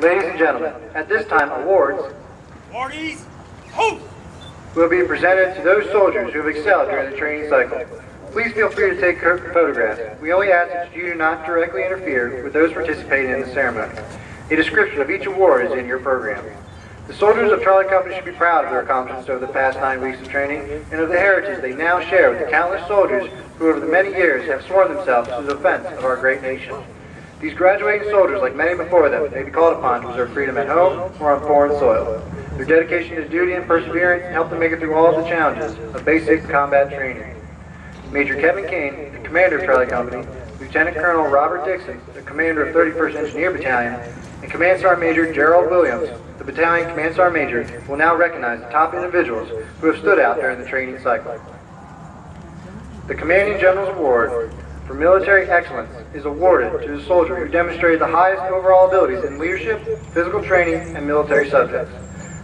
Ladies and gentlemen, at this time, awards will be presented to those soldiers who have excelled during the training cycle. Please feel free to take photographs. We only ask that you do not directly interfere with those participating in the ceremony. A description of each award is in your program. The soldiers of Charlie Company should be proud of their accomplishments over the past 9 weeks of training and of the heritage they now share with the countless soldiers who over the many years have sworn themselves to the defense of our great nation. These graduating soldiers, like many before them, may be called upon to preserve freedom at home or on foreign soil. Their dedication to duty and perseverance helped them make it through all of the challenges of basic combat training. Major Kevin Kane, the commander of Charlie Company, Lieutenant Colonel Robert Dixon, the commander of 31st Engineer Battalion, and Command Sergeant Major Gerald Williams, the battalion Command Sergeant Major, will now recognize the top individuals who have stood out during the training cycle. The Commanding General's Award for Military Excellence is awarded to the soldier who demonstrated the highest overall abilities in leadership, physical training, and military subjects.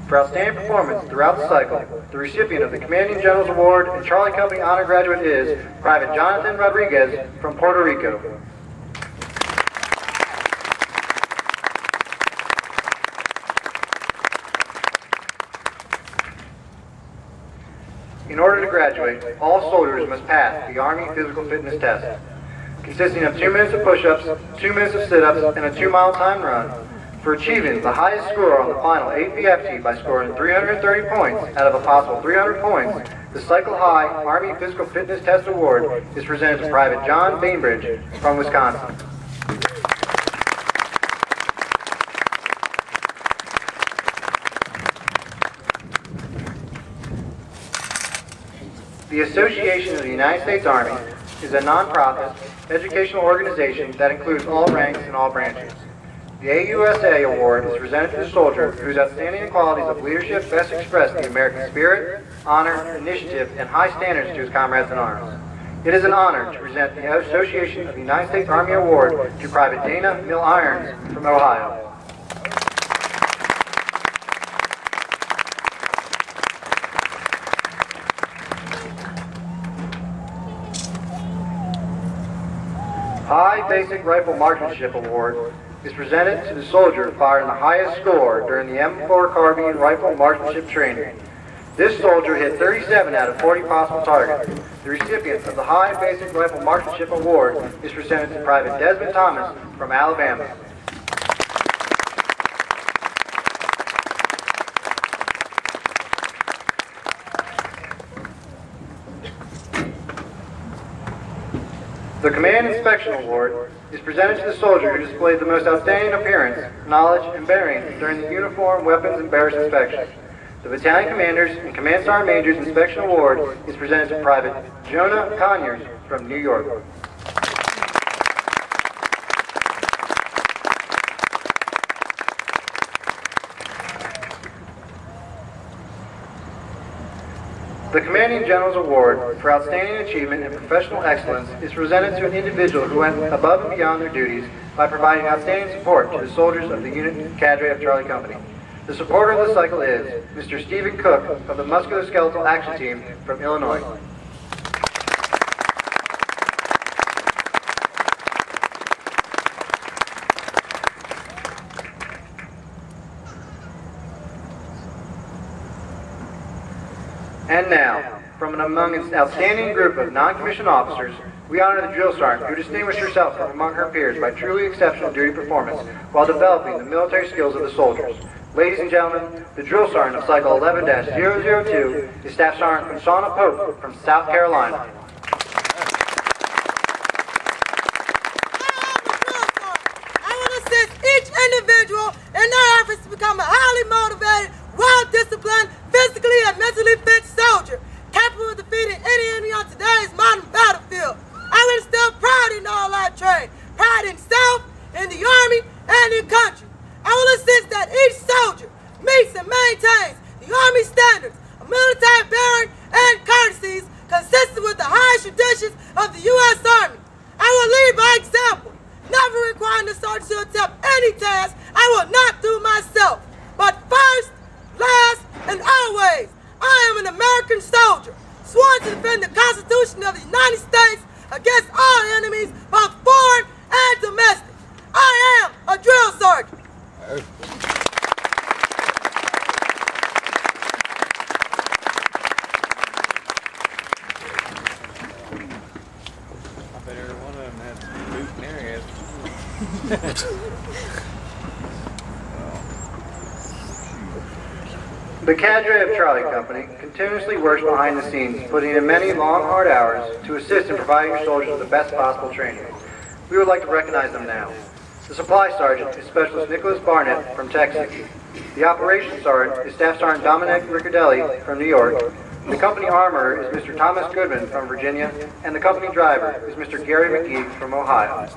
For outstanding performance throughout the cycle, the recipient of the Commanding General's Award and Charlie Company Honor Graduate is Private Jonathan Rodriguez from Puerto Rico. In order to graduate, all soldiers must pass the Army Physical Fitness Test, consisting of 2 minutes of push-ups, 2 minutes of sit-ups, and a 2-mile time run. For achieving the highest score on the final APFT by scoring 330 points out of a possible 300 points, the Cycle High Army Physical Fitness Test Award is presented to Private John Bainbridge from Wisconsin. The Association of the United States Army is a non-profit educational organization that includes all ranks and all branches. The AUSA Award is presented to the soldier whose outstanding qualities of leadership best express the American spirit, honor, initiative, and high standards to his comrades in arms. It is an honor to present the Association of the United States Army Award to Private Dana Mill Irons from Ohio. High Basic Rifle Marksmanship Award is presented to the soldier firing the highest score during the M4 Carbine Rifle Marksmanship training. This soldier hit 37 out of 40 possible targets. The recipient of the High Basic Rifle Marksmanship Award is presented to Private Desmond Thomas from Alabama. The Command Inspection Award is presented to the soldier who displayed the most outstanding appearance, knowledge, and bearing during the uniform, weapons, and barracks inspection. The Battalion Commander's and Command Sergeant Major's Inspection Award is presented to Private Jonah Conyers from New York. The Commanding General's Award for Outstanding Achievement and Professional Excellence is presented to an individual who went above and beyond their duties by providing outstanding support to the soldiers of the unit cadre of Charlie Company. The supporter of the cycle is Mr. Stephen Cook of the Musculoskeletal Action Team from Illinois. And now, from among its outstanding group of non-commissioned officers, we honor the drill sergeant who distinguished herself from among her peers by truly exceptional duty performance while developing the military skills of the soldiers. Ladies and gentlemen, the drill sergeant of Cycle 11-002 is Staff Sergeant Shauna Pope from South Carolina. I will assist each individual in their efforts to become a highly motivated, well-disciplined, physically and mentally fit soldier, capable of defeating any enemy on today's modern battlefield. I will instill pride in all I train, pride in self, in the Army, and in country. I will insist that each soldier meets and maintains the Army standards of military bearing and courtesies consistent with the highest traditions of the U.S. Army. I will lead by example, never requiring the soldier to attempt any task I will not do myself. But first, last, and always, I am an American soldier, sworn to defend the Constitution of the United States against all enemies, both foreign and domestic. I am a drill sergeant. The cadre of Charlie Company continuously works behind the scenes, putting in many long, hard hours to assist in providing your soldiers with the best possible training. We would like to recognize them now. The Supply Sergeant is Specialist Nicholas Barnett from Texas. The Operations Sergeant is Staff Sergeant Dominic Riccardelli from New York. The Company Armorer is Mr. Thomas Goodman from Virginia. And the Company Driver is Mr. Gary McGee from Ohio.